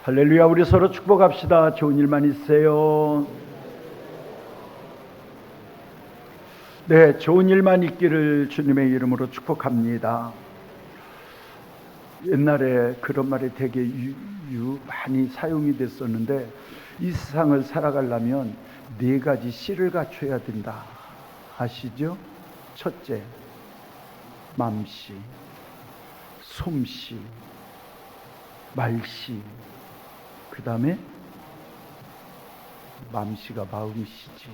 할렐루야. 우리 서로 축복합시다. 좋은 일만 있으세요. 네, 좋은 일만 있기를 주님의 이름으로 축복합니다. 옛날에 그런 말이 되게 많이 사용이 됐었는데, 이 세상을 살아가려면 4가지 씨를 갖춰야 된다. 아시죠? 첫째, 맘씨, 솜씨, 말씨. 그 다음에 맘씨가 마음씨지.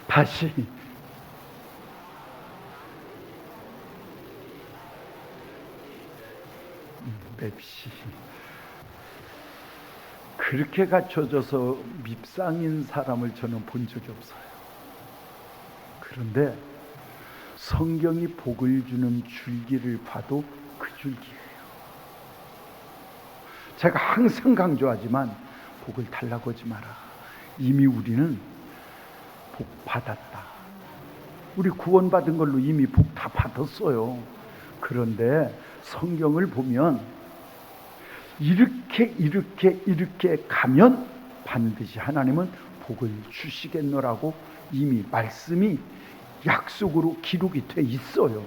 다시 맵씨. 그렇게 갖춰져서 밉상인 사람을 저는 본 적이 없어요. 그런데 성경이 복을 주는 줄기를 봐도 그 줄기예요. 제가 항상 강조하지만 복을 달라고 하지 마라. 이미 우리는 복 받았다. 우리 구원받은 걸로 이미 복 다 받았어요. 그런데 성경을 보면 이렇게 가면 반드시 하나님은 복을 주시겠노라고 이미 말씀이 약속으로 기록이 돼 있어요.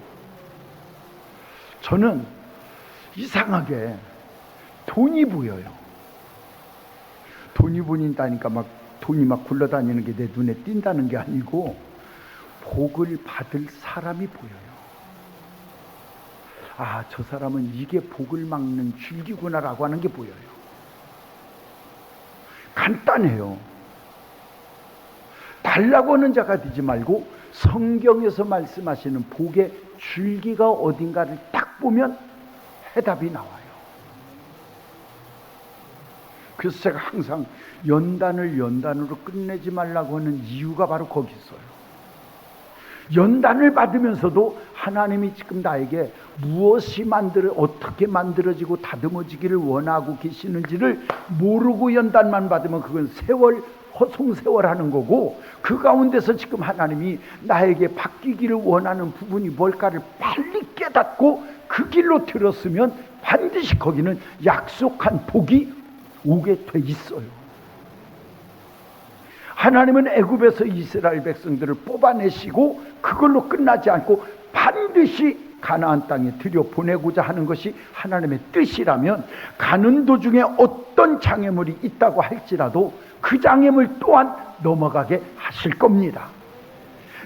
저는 이상하게 돈이 보여요. 돈이 보인다니까 돈이 굴러다니는 게 내 눈에 띈다는 게 아니고 복을 받을 사람이 보여요. 아, 저 사람은 이게 복을 막는 줄기구나라고 하는 게 보여요. 간단해요. 달라고 하는 자가 되지 말고 성경에서 말씀하시는 복의 줄기가 어딘가를 딱 보면 해답이 나와요. 그래서 제가 항상 연단으로 끝내지 말라고 하는 이유가 바로 거기 있어요. 연단을 받으면서도 하나님이 지금 나에게 무엇이 어떻게 만들어지고 다듬어지기를 원하고 계시는지를 모르고 연단만 받으면 그건 허송세월하는 거고, 그 가운데서 지금 하나님이 나에게 바뀌기를 원하는 부분이 뭘까를 빨리 깨닫고 그 길로 들었으면 반드시 거기는 약속한 복이 오게 돼 있어요. 하나님은 애굽에서 이스라엘 백성들을 뽑아내시고 그걸로 끝나지 않고 반드시 가나안 땅에 들여보내고자 하는 것이 하나님의 뜻이라면, 가는 도중에 어떤 장애물이 있다고 할지라도 그 장애물 또한 넘어가게 하실 겁니다.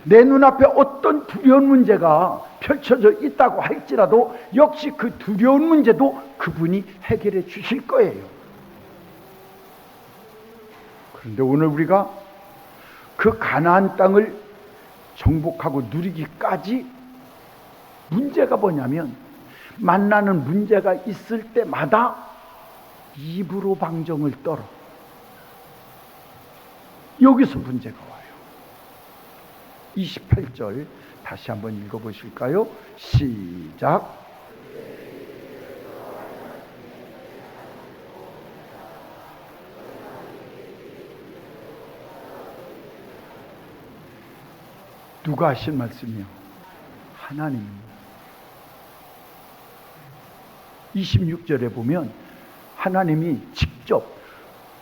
내 눈앞에 어떤 두려운 문제가 펼쳐져 있다고 할지라도 역시 그 두려운 문제도 그분이 해결해 주실 거예요. 그런데 오늘 우리가 그 가나안 땅을 정복하고 누리기까지 문제가 뭐냐면, 만나는 문제가 있을 때마다 입으로 방정을 떨어. 여기서 문제가 와요. 28절 다시 한번 읽어보실까요? 시작. 누가 하신 말씀이요? 하나님입니다. 26절에 보면 하나님이 직접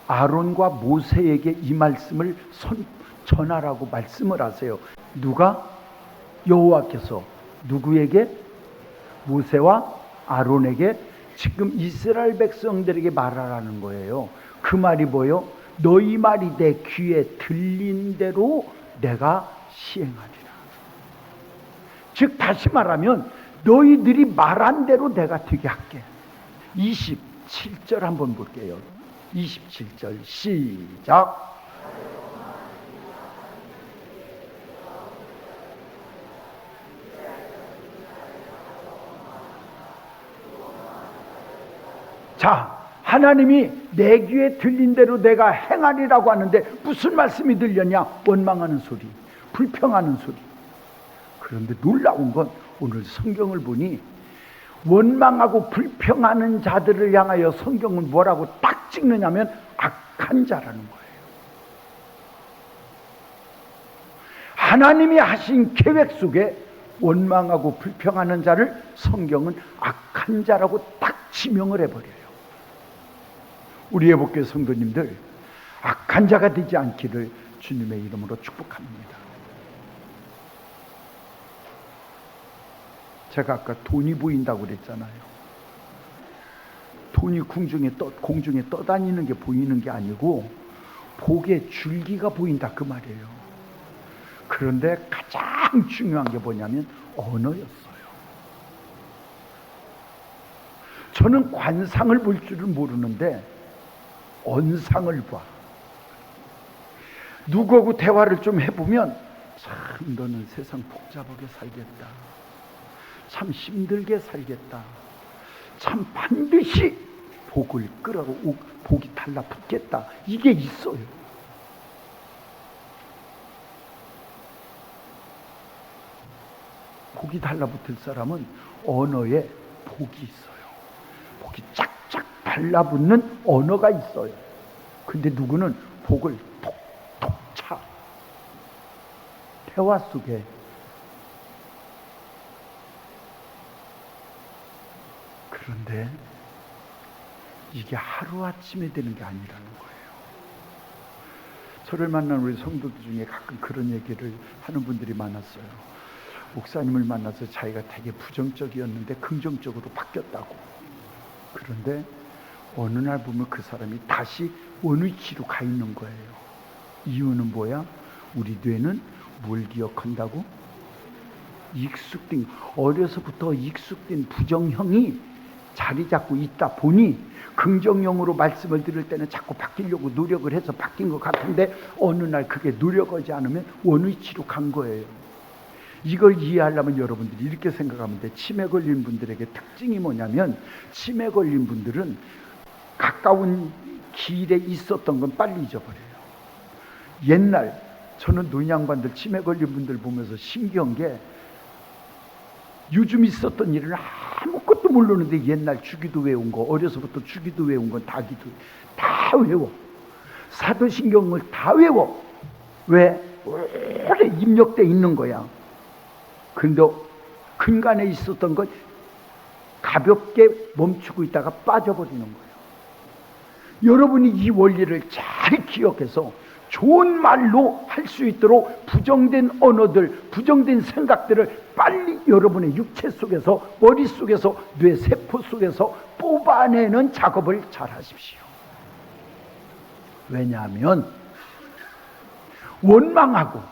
아론과 모세에게 이 말씀을 전하라고 말씀을 하세요. 누가? 여호와께서 누구에게? 모세와 아론에게 지금 이스라엘 백성들에게 말하라는 거예요. 그 말이 뭐예요? 너희 말이 내 귀에 들린 대로 내가 시행하리라. 즉 다시 말하면 너희들이 말한 대로 내가 되게 할게. 27절 한번 볼게요. 27절 시작. 자, 하나님이 내 귀에 들린 대로 내가 행하리라고 하는데 무슨 말씀이 들렸냐? 원망하는 소리, 불평하는 소리. 그런데 놀라운 건 오늘 성경을 보니 원망하고 불평하는 자들을 향하여 성경은 뭐라고 딱 찍느냐면 악한 자라는 거예요. 하나님이 하신 계획 속에 원망하고 불평하는 자를 성경은 악한 자라고 딱 지명을 해버려요. 우리 애복교 성도님들, 악한 자가 되지 않기를 주님의 이름으로 축복합니다. 제가 아까 돈이 보인다고 그랬잖아요. 돈이 공중에 떠다니는 게 보이는 게 아니고 복의 줄기가 보인다 그 말이에요. 그런데 가장 중요한 게 뭐냐면 언어였어요. 저는 관상을 볼 줄을 모르는데 언상을 봐. 누구하고 대화를 좀 해보면 참 너는 세상 복잡하게 살겠다. 참 힘들게 살겠다. 참 반드시 복을 끌어오고 복이 달라붙겠다. 이게 있어요. 복이 달라붙을 사람은 언어에 복이 있어요. 복이 짝짝 달라붙는 언어가 있어요. 근데 누구는 복을 톡톡 차. 대화 속에. 그런데 이게 하루아침에 되는 게 아니라는 거예요. 저를 만난 우리 성도들 중에 가끔 그런 얘기를 하는 분들이 많았어요. 목사님을 만나서 자기가 되게 부정적이었는데 긍정적으로 바뀌었다고. 그런데 어느 날 보면 그 사람이 다시 원위치로 가 있는 거예요. 이유는 뭐야? 우리 뇌는 뭘 기억한다고? 어려서부터 익숙된 부정형이 자리 잡고 있다 보니 긍정형으로 말씀을 들을 때는 자꾸 바뀌려고 노력을 해서 바뀐 것 같은데 어느 날 그게 노력하지 않으면 원위치로 간 거예요. 이걸 이해하려면 여러분들이 이렇게 생각하면 돼. 치매 걸린 분들에게 특징이 뭐냐면, 치매 걸린 분들은 가까운 길에 있었던 건 빨리 잊어버려요. 옛날 저는 노인양반들 치매 걸린 분들 보면서 신기한 게, 요즘 있었던 일은 아무것도 모르는데 옛날 주기도 외운 거, 어려서부터 주기도 외운 건 다 외워. 사도신경을 다 외워. 왜? 오래 입력돼 있는 거야. 근데 근간에 있었던 건 가볍게 멈추고 있다가 빠져버리는 거예요. 여러분이 이 원리를 잘 기억해서 좋은 말로 할 수 있도록 부정된 언어들, 부정된 생각들을 빨리 여러분의 육체 속에서, 머릿속에서, 뇌세포 속에서 뽑아내는 작업을 잘 하십시오. 왜냐하면 원망하고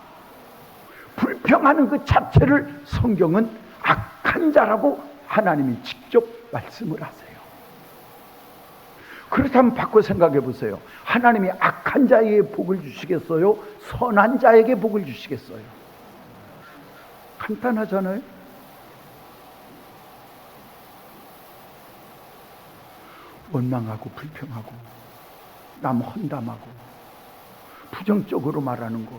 불평하는 그 자체를 성경은 악한 자라고 하나님이 직접 말씀을 하세요. 그렇다면 바꿔 생각해 보세요. 하나님이 악한 자에게 복을 주시겠어요? 선한 자에게 복을 주시겠어요? 간단하잖아요. 원망하고 불평하고 남 험담하고 부정적으로 말하는 거,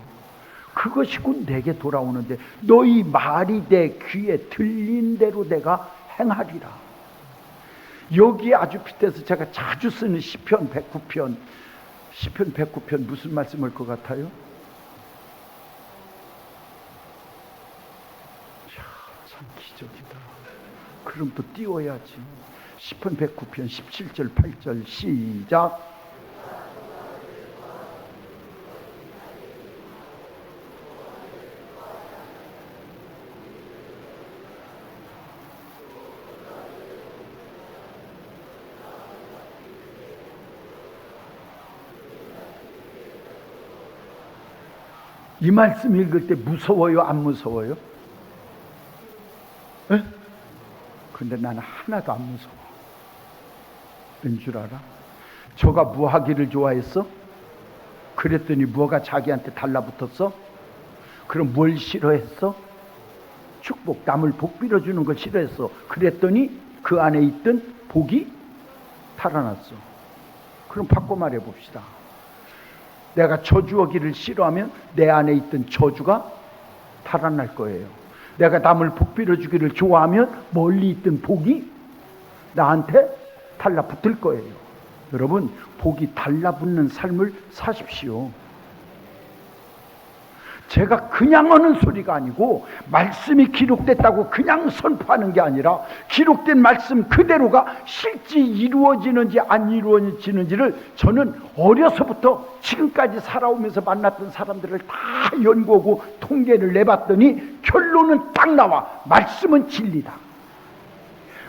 그것이 곧 내게 돌아오는데, 너희 말이 내 귀에 들린 대로 내가 행하리라. 여기에 아주 빗대서 제가 자주 쓰는 시편 109편, 시편 109편 무슨 말씀일 것 같아요? 참 기적이다. 그럼 또 띄워야지. 시편 109편 17절 8절 시작. 이 말씀 읽을 때 무서워요? 안 무서워요? 에? 근데 나는 하나도 안 무서워. 왠 줄 알아? 저가 뭐 하기를 좋아했어? 그랬더니 뭐가 자기한테 달라붙었어? 그럼 뭘 싫어했어? 축복, 남을 복 빌어주는 걸 싫어했어. 그랬더니 그 안에 있던 복이 달아났어. 그럼 바꿔 말해 봅시다. 내가 저주하기를 싫어하면 내 안에 있던 저주가 달아날 거예요. 내가 남을 복 빌어주기를 좋아하면 멀리 있던 복이 나한테 달라붙을 거예요. 여러분, 복이 달라붙는 삶을 사십시오. 제가 그냥 하는 소리가 아니고 말씀이 기록됐다고 그냥 선포하는 게 아니라 기록된 말씀 그대로가 실제 이루어지는지 안 이루어지는지를 저는 어려서부터 지금까지 살아오면서 만났던 사람들을 다 연구하고 통계를 내봤더니 결론은 딱 나와. 말씀은 진리다.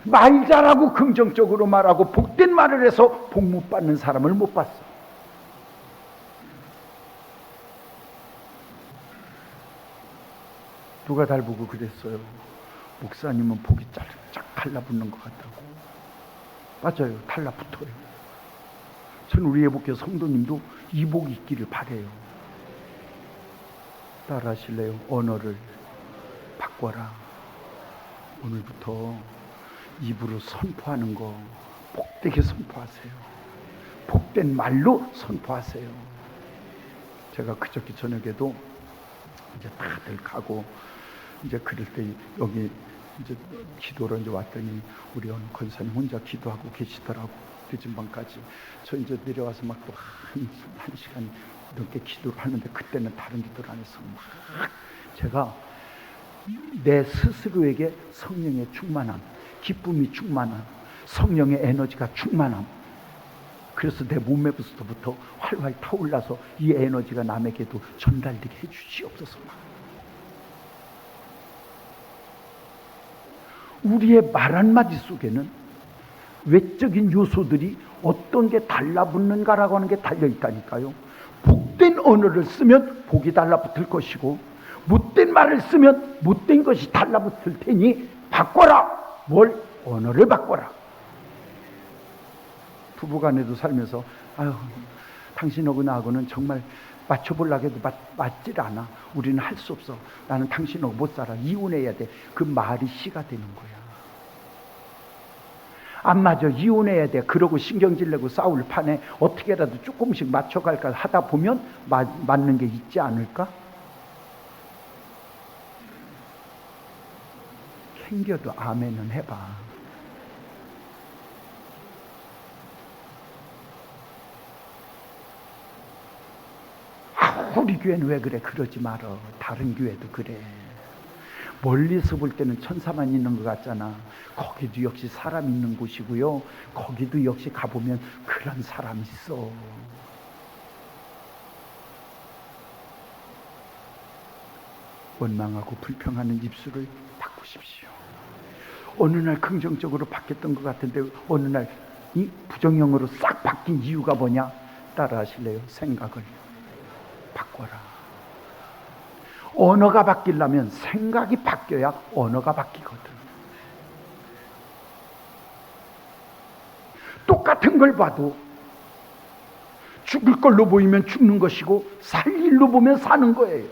말 잘하고 긍정적으로 말하고 복된 말을 해서 복 못 받는 사람을 못 봤어. 누가 달 보고 그랬어요. 목사님은 복이 쫙 달라붙는 것 같다고. 맞아요. 달라붙어요. 저는 우리 예복교 성도님도 이 복이 있기를 바라요. 따라 하실래요? 언어를 바꿔라. 오늘부터 입으로 선포하는 거 복되게 선포하세요. 복된 말로 선포하세요. 제가 그저께 저녁에도 이제 다들 가고 이제 그럴 때 여기 이제 기도로 이제 왔더니 우리 어느 권사님 혼자 기도하고 계시더라고. 늦은 밤까지. 저 이제 내려와서 막 또 한 시간 넘게 기도를 하는데 그때는 다른 기도를 안 해서 막 제가 내 스스로에게 성령의 충만함, 기쁨이 충만함, 성령의 에너지가 충만함. 그래서 내 몸에서부터 활활 타올라서 이 에너지가 남에게도 전달되게 해주시옵소서. 우리의 말 한마디 속에는 외적인 요소들이 어떤 게 달라붙는가라고 하는 게 달려있다니까요. 복된 언어를 쓰면 복이 달라붙을 것이고 못된 말을 쓰면 못된 것이 달라붙을 테니 바꿔라. 뭘? 언어를 바꿔라. 부부간에도 살면서 아유, 당신하고 나하고는 정말 맞춰보려고 해도 맞질 않아. 우리는 할 수 없어. 나는 당신하고 못 살아. 이혼해야 돼. 그 말이 씨가 되는 거야. 안 맞아. 이혼해야 돼. 그러고 신경질 내고 싸울 판에 어떻게라도 조금씩 맞춰갈까 하다 보면 맞는 게 있지 않을까? 캥겨도 아멘은 해봐. 우리 교회는 왜 그래? 그러지 말어. 다른 교회도 그래. 멀리서 볼 때는 천사만 있는 것 같잖아. 거기도 역시 사람 있는 곳이고요. 거기도 역시 가보면 그런 사람이 있어. 원망하고 불평하는 입술을 바꾸십시오. 어느 날 긍정적으로 바뀌었던 것 같은데 어느 날 이 부정형으로 싹 바뀐 이유가 뭐냐? 따라 하실래요? 생각을 바꿔라. 언어가 바뀌려면 생각이 바뀌어야 언어가 바뀌거든. 똑같은 걸 봐도 죽을 걸로 보이면 죽는 것이고 살 일로 보면 사는 거예요.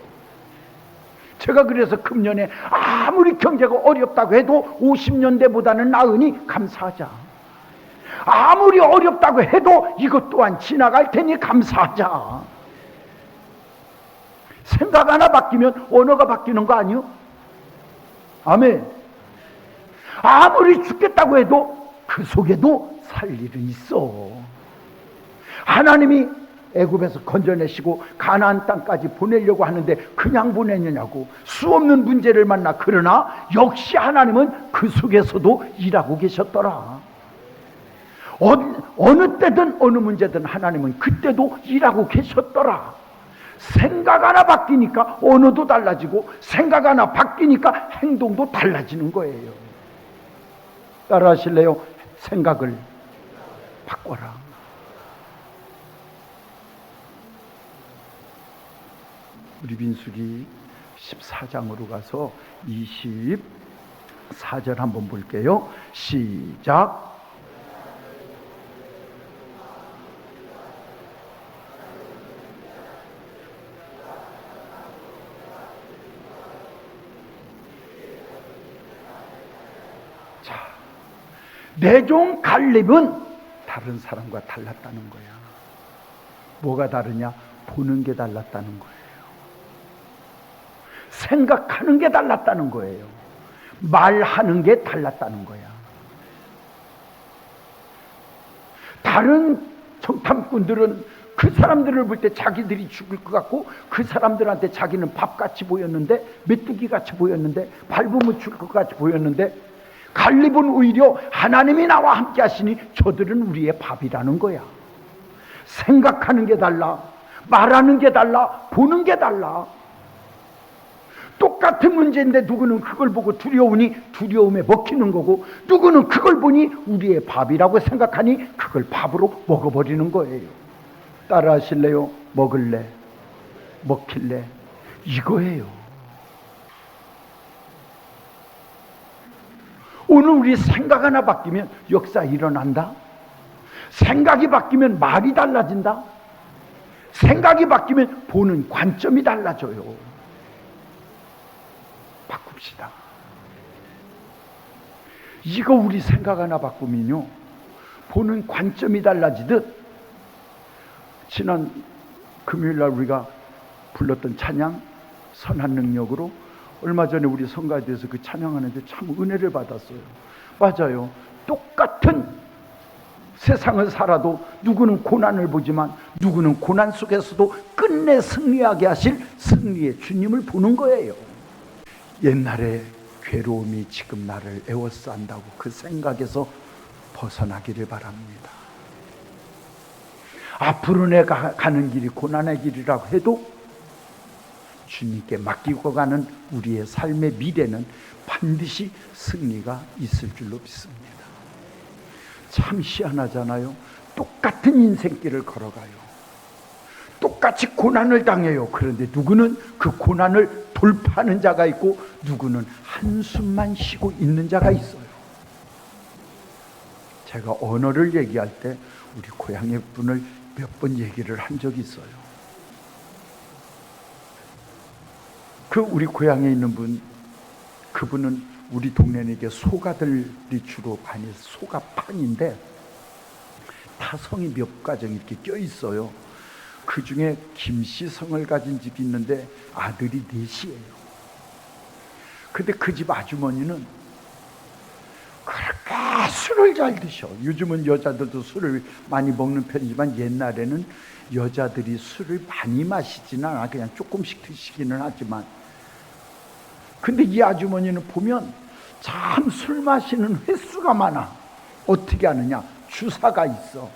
제가 그래서 금년에 아무리 경제가 어렵다고 해도 50년대보다는 나으니 감사하자. 아무리 어렵다고 해도 이것 또한 지나갈 테니 감사하자. 생각 하나 바뀌면 언어가 바뀌는 거 아니요? 아멘. 아무리 죽겠다고 해도 그 속에도 살 일은 있어. 하나님이 애굽에서 건져내시고 가나안 땅까지 보내려고 하는데 그냥 보내느냐고. 수없는 문제를 만나. 그러나 역시 하나님은 그 속에서도 일하고 계셨더라. 어느 때든 어느 문제든 하나님은 그때도 일하고 계셨더라. 생각 하나 바뀌니까 언어도 달라지고 생각 하나 바뀌니까 행동도 달라지는 거예요. 따라 하실래요? 생각을 바꿔라. 우리 민수기 14장으로 가서 24절 한번 볼게요. 시작. 내 종 갈렙은 다른 사람과 달랐다는 거야. 뭐가 다르냐? 보는 게 달랐다는 거예요. 생각하는 게 달랐다는 거예요. 말하는 게 달랐다는 거야. 다른 정탐꾼들은 그 사람들을 볼 때 자기들이 죽을 것 같고 그 사람들한테 자기는 밥같이 보였는데, 메뚜기같이 보였는데, 밟으면 죽을 것 같이 보였는데, 갈렙은 오히려 하나님이 나와 함께 하시니 저들은 우리의 밥이라는 거야. 생각하는 게 달라, 말하는 게 달라, 보는 게 달라. 똑같은 문제인데 누구는 그걸 보고 두려우니 두려움에 먹히는 거고, 누구는 그걸 보니 우리의 밥이라고 생각하니 그걸 밥으로 먹어버리는 거예요. 따라 하실래요? 먹을래? 먹힐래? 이거예요. 오늘 우리 생각 하나 바뀌면 역사 일어난다. 생각이 바뀌면 말이 달라진다. 생각이 바뀌면 보는 관점이 달라져요. 바꿉시다. 이거 우리 생각 하나 바꾸면요, 보는 관점이 달라지듯, 지난 금요일날 우리가 불렀던 찬양 선한 능력으로, 얼마 전에 우리 성가대에서 그 찬양하는데 참 은혜를 받았어요. 맞아요. 똑같은 세상을 살아도 누구는 고난을 보지만 누구는 고난 속에서도 끝내 승리하게 하실 승리의 주님을 보는 거예요. 옛날에 괴로움이 지금 나를 애워싸 한다고 그 생각에서 벗어나기를 바랍니다. 앞으로 내가 가는 길이 고난의 길이라고 해도 주님께 맡기고 가는 우리의 삶의 미래는 반드시 승리가 있을 줄로 믿습니다. 참 희한하잖아요. 똑같은 인생길을 걸어가요. 똑같이 고난을 당해요. 그런데 누구는 그 고난을 돌파하는 자가 있고 누구는 한숨만 쉬고 있는 자가 있어요. 제가 언어를 얘기할 때 우리 고향의 분을 몇 번 얘기를 한 적이 있어요. 그 우리 고향에 있는 분, 그분은 우리 동네에 소가들이 주로 많이, 소가 판인데 타성이 몇 가정 이렇게 껴 있어요. 그 중에 김씨성을 가진 집이 있는데 아들이 넷이에요. 근데 그 집 아주머니는 그렇게 술을 잘 드셔. 요즘은 여자들도 술을 많이 먹는 편이지만 옛날에는 여자들이 술을 많이 마시지는 않아. 그냥 조금씩 드시기는 하지만, 근데 이 아주머니는 보면 참 술 마시는 횟수가 많아. 어떻게 하느냐? 주사가 있어.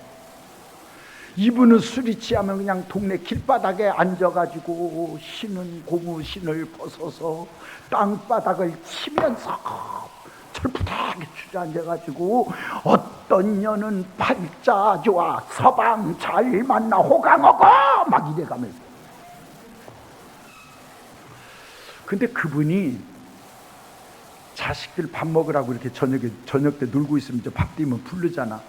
이분은 술이 취하면 그냥 동네 길바닥에 앉아가지고 신은 고무신을 벗어서 땅바닥을 치면서 철푸하게 주저앉아가지고 어떤 년은 팔자 좋아, 서방 잘 만나 호강하고 막 이래가면서. 근데 그분이 자식들 밥 먹으라고 이렇게 저녁 때 놀고 있으면 이제 밥 뛰면 부르잖아.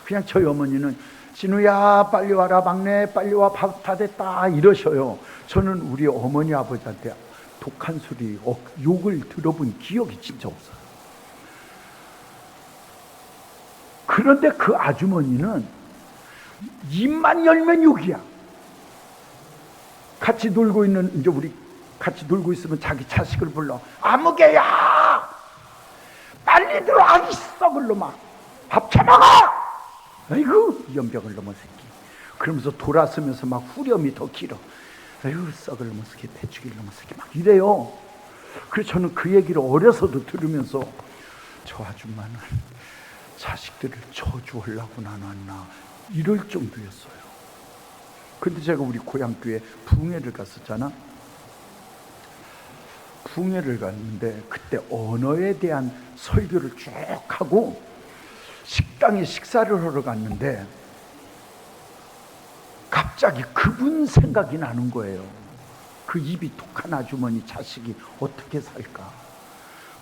그냥 저희 어머니는 진우야 빨리 와라, 막내 빨리 와, 밥 다 됐다 이러셔요. 저는 우리 어머니 아버지한테 독한 소리, 욕을 들어본 기억이 진짜 없어요. 그런데 그 아주머니는 입만 열면 욕이야. 같이 놀고 있는, 이제 우리 같이 놀고 있으면 자기 자식을 불러. 아무개야 빨리 들어와, 이 썩을 놈아, 밥 처먹어. 아이고 연병을 넘어 새끼. 그러면서 돌아서면서 막 후렴이 더 길어. 아이고 썩을 넘어 새끼, 배추기를 넘어 새끼, 막 이래요. 그래서 저는 그 얘기를 어려서도 들으면서 저 아줌마는 자식들을 저주하려고 나눴나 이럴 정도였어요. 근데 제가 우리 고향교회 붕회를 갔었잖아. 붕회를 갔는데 그때 언어에 대한 설교를 쭉 하고 식당에 식사를 하러 갔는데 갑자기 그분 생각이 나는 거예요. 그 입이 독한 아주머니 자식이 어떻게 살까.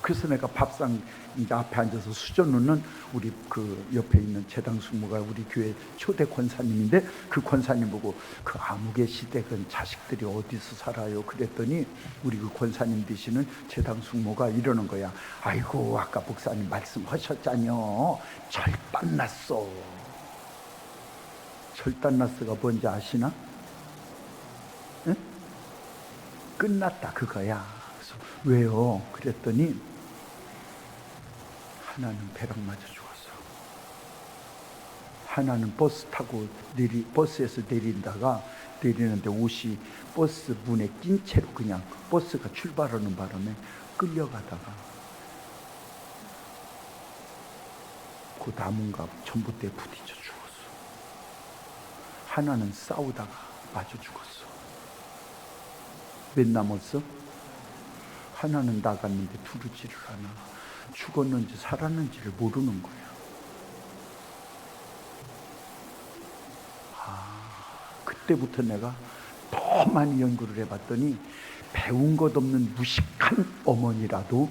그래서 내가 밥상 이제 앞에 앉아서 수저 넣는 우리 그 옆에 있는 재당 숙모가 우리 교회 초대 권사님인데, 그 권사님 보고 그 아무개 시댁은 자식들이 어디서 살아요? 그랬더니 우리 그 권사님 되시는 재당 숙모가 이러는 거야. 아이고 아까 목사님 말씀하셨잖요. 절단났어. 절단났어가 뭔지 아시나? 응? 끝났다 그거야. 그래서 왜요? 그랬더니 하나는 벼락 맞아 죽었어. 하나는 버스 타고 버스에서 내리는데 옷이 버스 문에 낀 채로 그냥 버스가 출발하는 바람에 끌려가다가 그 나무가 전봇대에 부딪혀 죽었어. 하나는 싸우다가 맞아 죽었어. 몇 남았어? 하나는 나갔는데 두루지를 하나 죽었는지 살았는지를 모르는 거야. 그때부터 내가 더 많이 연구를 해봤더니 배운 것 없는 무식한 어머니라도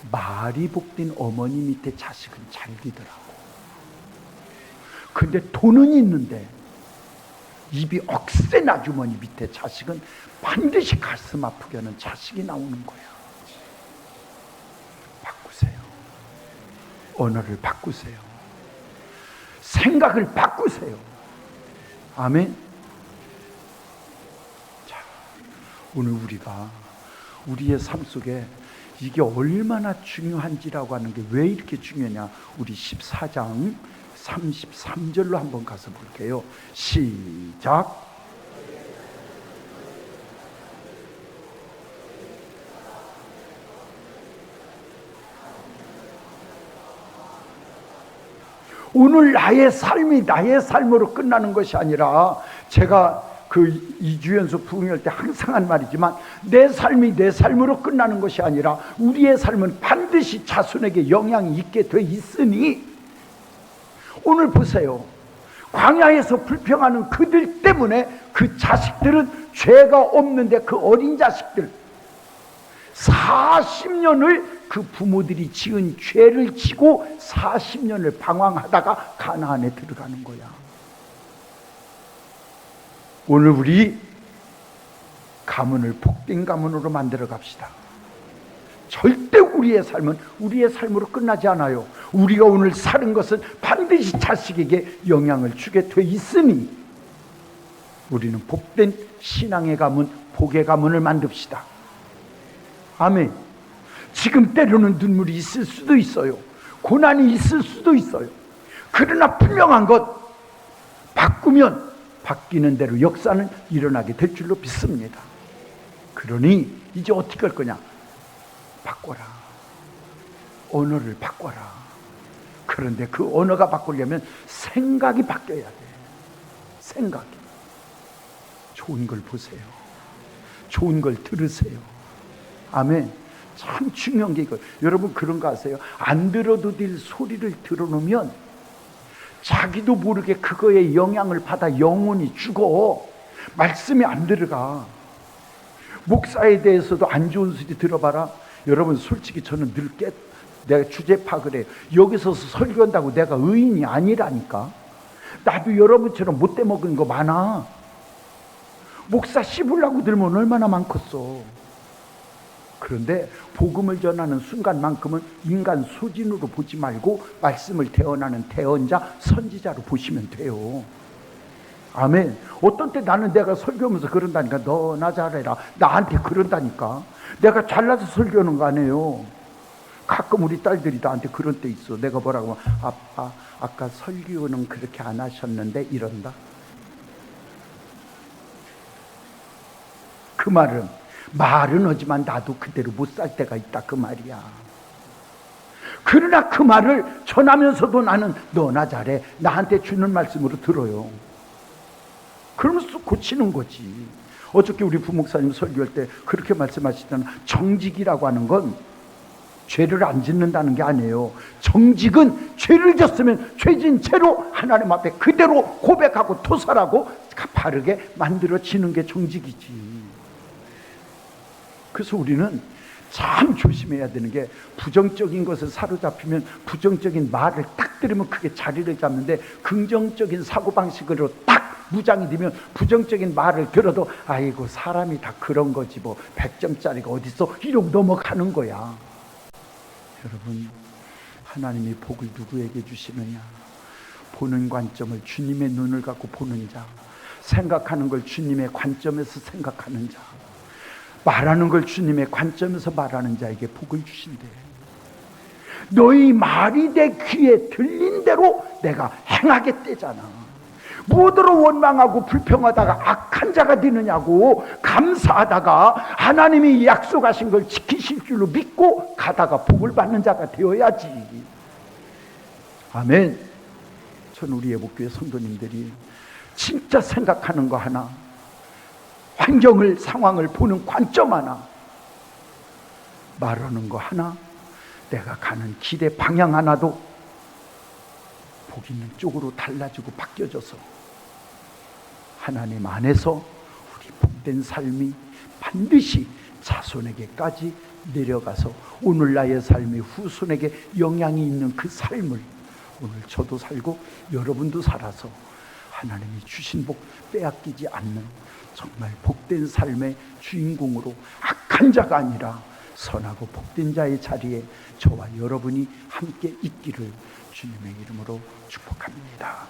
말이 복된 어머니 밑에 자식은 잘 되더라고. 근데 돈은 있는데 입이 억센 아주머니 밑에 자식은 반드시 가슴 아프게 하는 자식이 나오는 거야. 바꾸세요. 언어를 바꾸세요. 생각을 바꾸세요. 아멘. 자, 오늘 우리가 우리의 삶 속에 이게 얼마나 중요한지라고 하는 게 왜 이렇게 중요하냐. 우리 14장 33절로 한번 가서 볼게요. 시작. 오늘 나의 삶이 나의 삶으로 끝나는 것이 아니라, 제가 그 2주 연속 부흥회할 때 항상 한 말이지만, 내 삶이 내 삶으로 끝나는 것이 아니라 우리의 삶은 반드시 자손에게 영향이 있게 돼 있으니, 오늘 보세요. 광야에서 불평하는 그들 때문에 그 자식들은 죄가 없는데, 그 어린 자식들 40년을 그 부모들이 지은 죄를 지고 40년을 방황하다가 가나안에 들어가는 거야. 오늘 우리 가문을 복된 가문으로 만들어 갑시다. 절대 우리의 삶은 우리의 삶으로 끝나지 않아요. 우리가 오늘 사는 것은 반드시 자식에게 영향을 주게 돼 있으니, 우리는 복된 신앙의 가문, 복의 가문을 만듭시다. 아멘. 지금 때로는 눈물이 있을 수도 있어요. 고난이 있을 수도 있어요. 그러나 분명한 것, 바꾸면 바뀌는 대로 역사는 일어나게 될 줄로 믿습니다. 그러니 이제 어떻게 할 거냐? 바꿔라. 언어를 바꿔라. 그런데 그 언어가 바꾸려면 생각이 바뀌어야 돼. 생각이. 좋은 걸 보세요. 좋은 걸 들으세요. 아멘. 참 중요한 게 이거예요. 여러분 그런 거 아세요? 안 들어도 될 소리를 들어놓으면 자기도 모르게 그거에 영향을 받아 영혼이 죽어. 말씀이 안 들어가. 목사에 대해서도 안 좋은 소리 들어봐라. 여러분 솔직히 저는 내가 주제 파악을 해요. 여기 서서 설교한다고 내가 의인이 아니라니까. 나도 여러분처럼 못돼 먹은 거 많아. 목사 씹으려고 들면 얼마나 많겠어. 그런데 복음을 전하는 순간만큼은 인간 소진으로 보지 말고 말씀을 대언하는 대언자, 선지자로 보시면 돼요. 아멘. 어떤 때 나는 내가 설교하면서 그런다니까. 너 나 잘해라. 나한테 그런다니까. 내가 잘나서 설교하는 거 아니에요. 가끔 우리 딸들이 나한테 그런 때 있어. 내가 뭐라고 하면, 아까 설교는 그렇게 안 하셨는데 이런다. 그 말은 하지만 나도 그대로 못 살 때가 있다, 그 말이야. 그러나 그 말을 전하면서도 나는 너나 잘해, 나한테 주는 말씀으로 들어요. 그러면서 고치는 거지. 어저께 우리 부목사님 설교할 때 그렇게 말씀하시잖아. 정직이라고 하는 건 죄를 안 짓는다는 게 아니에요. 정직은 죄를 졌으면 죄진 채로 하나님 앞에 그대로 고백하고 토설하고 바르게 만들어지는 게 정직이지. 그래서 우리는 참 조심해야 되는 게, 부정적인 것을 사로잡히면 부정적인 말을 딱 들으면 그게 자리를 잡는데, 긍정적인 사고방식으로 딱 무장이 되면 부정적인 말을 들어도 아이고 사람이 다 그런 거지 뭐 100점짜리가 어딨어 이러고 넘어가는 거야. 여러분, 하나님이 복을 누구에게 주시느냐? 보는 관점을 주님의 눈을 갖고 보는 자, 생각하는 걸 주님의 관점에서 생각하는 자, 말하는 걸 주님의 관점에서 말하는 자에게 복을 주신대. 너희 말이 내 귀에 들린 대로 내가 행하겠대잖아. 무엇으로 원망하고 불평하다가 악한 자가 되느냐고. 감사하다가 하나님이 약속하신 걸 지키실 줄로 믿고 가다가 복을 받는 자가 되어야지. 아멘. 전 우리 예복교회 성도님들이 진짜 생각하는 거 하나, 환경을, 상황을 보는 관점 하나, 말하는 거 하나, 내가 가는 길의 방향 하나도 복 있는 쪽으로 달라지고 바뀌어져서 하나님 안에서 우리 복된 삶이 반드시 자손에게까지 내려가서 오늘 나의 삶이 후손에게 영향이 있는 그 삶을 오늘 저도 살고 여러분도 살아서 하나님이 주신 복 빼앗기지 않는 정말 복된 삶의 주인공으로 악한 자가 아니라 선하고 복된 자의 자리에 저와 여러분이 함께 있기를 주님의 이름으로 축복합니다.